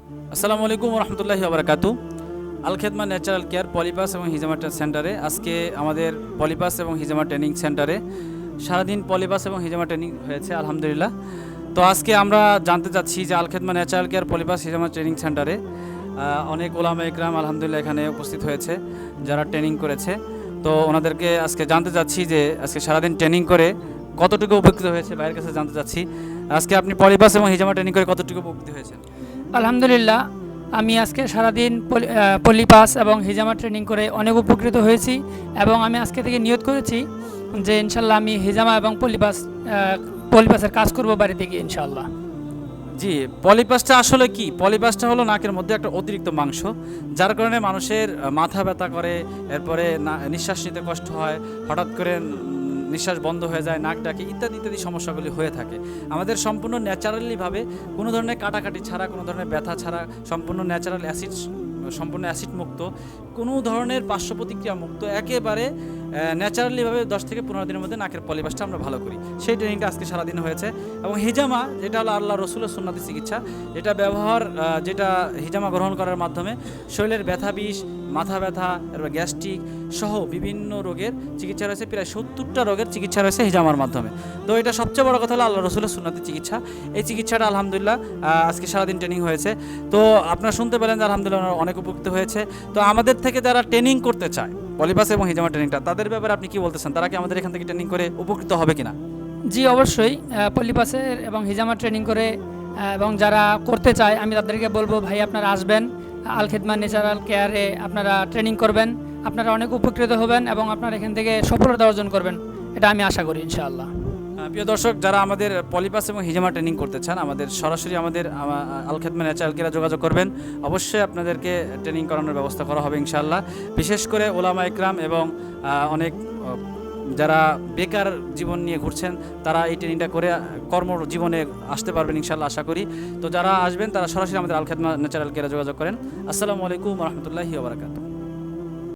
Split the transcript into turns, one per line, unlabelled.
আসসালামু আলাইকুম রহমতুল্লাহি ওবরাকাতু। আল খেদমা ন্যাচারাল কেয়ার পলিপাস এবং হিজামা সেন্টারে আজকে আমাদের পলিপাস এবং হিজামা ট্রেনিং সেন্টারে সারাদিন পলিপাস এবং হিজামা ট্রেনিং হয়েছে আলহামদুলিল্লাহ। তো আজকে আমরা জানতে চাচ্ছি যে আল খেদমা ন্যাচারাল কেয়ার পলিপাস হিজামা ট্রেনিং সেন্টারে অনেক ওলামা একরাম আলহামদুলিল্লাহ এখানে উপস্থিত হয়েছে যারা ট্রেনিং করেছে। তো ওনাদেরকে আজকে জানতে চাচ্ছি যে আজকে সারাদিন ট্রেনিং করে কতটুকু উপকৃত হয়েছে, ভাইয়ের কাছে জানতে চাচ্ছি। আজকে আপনি পলিপাস এবং হিজামা ট্রেনিং করে কতটুকু উপকৃত হয়েছেন?
আলহামদুলিল্লাহ, আমি আজকে সারাদিন পলিপাস এবং হিজামা ট্রেনিং করে অনেক উপকৃত হয়েছি এবং আমি আজকে থেকে নিয়ত করেছি যে ইনশাল্লাহ আমি হিজামা এবং পলিপাসের কাজ করব বাড়িতে গিয়ে ইনশাল্লাহ।
জি, পলিপাসটা আসলে কি? পলিপাসটা হলো নাকের মধ্যে একটা অতিরিক্ত মাংস, যার কারণে মানুষের মাথা ব্যথা করে, এরপরে নিঃশ্বাস নিতে কষ্ট হয়, হঠাৎ করে নিঃশ্বাস বন্ধ হয়ে যায়, নাক ডাকে, ইত্যাদি ইত্যাদি সমস্যাগুলি হয়ে থাকে। আমাদের সম্পূর্ণ ন্যাচারালিভাবে কোনো ধরনের কাটাকাটি ছাড়া, কোনো ধরনের ব্যথা ছাড়া, সম্পূর্ণ ন্যাচারাল সম্পূর্ণ অ্যাসিড মুক্ত, কোনো ধরনের পার্শ্ব প্রতিক্রিয়া মুক্ত, একেবারে ন্যাচারালিভাবে 10 থেকে 15 দিনের মধ্যে নাকের পলিপাসটা আমরা ভালো করি। সেই ট্রেনিংটা আজকে সারাদিন হয়েছে। এবং হিজামা, যেটা হলো আল্লাহ রসুলের সুন্নতি চিকিৎসা, যেটা হিজামা গ্রহণ করার মাধ্যমে শরীরের ব্যথা বিষ, মাথা ব্যথা, এরপর গ্যাস্ট্রিক সহ বিভিন্ন রোগের চিকিৎসা রয়েছে। প্রায় 70টা রোগের চিকিৎসা রয়েছে হিজামার মাধ্যমে। তো এটা সবচেয়ে বড় কথা হলো আল্লাহ রসুলের সুন্নতি চিকিৎসা। এই চিকিৎসাটা আলহামদুলিল্লাহ আজকে সারাদিন ট্রেনিং হয়েছে। তো আপনারা শুনতে পেলেন যে আলহামদুলিল্লাহ অনেক উপকৃত হয়েছে। তো আমাদের থেকে যারা ট্রেনিং করতে চায় পলিপাস এবং হিজামা ট্রেনিংটা, তাদের ব্যাপারে আপনি কি বলতেছেন? তারা কি আমাদের এখান থেকে ট্রেনিং করে উপকৃত হবে কিনা?
জি, অবশ্যই। পলিপাসের এবং হিজামা ট্রেনিং করে এবং যারা করতে চায় আমি তাদেরকে বলবো, ভাই আপনারা আসবেন আল খেদমা ন্যাচারাল কেয়ারে, আপনারা ট্রেনিং করবেন, আপনারা অনেক উপকৃত হবেন এবং আপনারা এখান থেকে সফলতা অর্জন করবেন, এটা আমি আশা করি ইনশাআল্লাহ।
প্রিয় দর্শক, যারা আমাদের পলিপাস এবং হিজামা ট্রেনিং করতে চান, সরাসরি আমাদের আল খেদমা ন্যাচারাল কেয়ারে যোগাযোগ করবেন। অবশ্যই আপনাদেরকে ট্রেনিং করানোর ব্যবস্থা করা হবে ইনশাআল্লাহ। বিশেষ করে ওলামা একরাম এবং অনেক যারা বেকার জীবন নিয়ে ঘুরছেন, তারা এই ট্রেনিংটা করে কর্মজীবনে আসতে পারবেন ইনশাআল্লাহ আশা করি। তো যারা আসবেন তারা সরাসরি আমাদের আল খেদমা ন্যাচারাল কেয়ারে যোগাযোগ করেন। আসসালামু আলাইকুম রহমতুল্লাহি ওয়া বারাকাতুহু।